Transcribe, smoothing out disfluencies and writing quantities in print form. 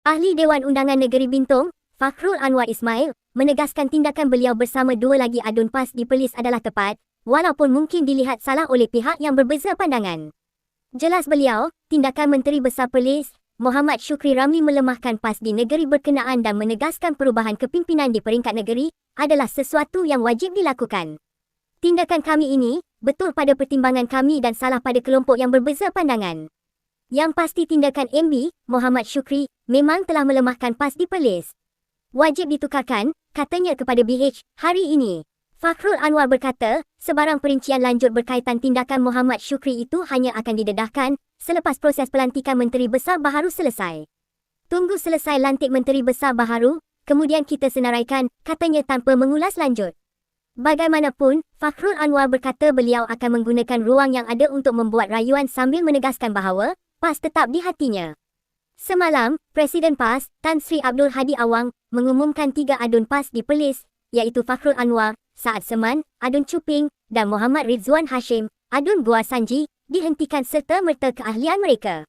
Ahli Dewan Undangan Negeri Bintong, Fakhrul Anwar Ismail, menegaskan tindakan beliau bersama dua lagi adun PAS di Perlis adalah tepat, walaupun mungkin dilihat salah oleh pihak yang berbeza pandangan. Jelas beliau, tindakan Menteri Besar Perlis, Muhammad Syukri Ramli melemahkan PAS di negeri berkenaan dan menegaskan perubahan kepimpinan di peringkat negeri adalah sesuatu yang wajib dilakukan. Tindakan kami ini, betul pada pertimbangan kami dan salah pada kelompok yang berbeza pandangan. Yang pasti tindakan MB, Muhammad Syukri, memang telah melemahkan PAS di Perlis. Wajib ditukarkan, katanya kepada BH, hari ini. Fakhrul Anwar berkata, sebarang perincian lanjut berkaitan tindakan Muhammad Syukri itu hanya akan didedahkan selepas proses pelantikan Menteri Besar baharu selesai. Tunggu selesai lantik Menteri Besar baharu, kemudian kita senaraikan, katanya tanpa mengulas lanjut. Bagaimanapun, Fakhrul Anwar berkata beliau akan menggunakan ruang yang ada untuk membuat rayuan sambil menegaskan bahawa PAS tetap di hatinya. Semalam, Presiden PAS, Tan Sri Abdul Hadi Awang, mengumumkan 3 adun PAS di Perlis, iaitu Fakhrul Anwar, Saad Seman, Adun Cuping, dan Muhammad Rizwan Hashim, Adun Gua Sanji, dihentikan serta merta keahlian mereka.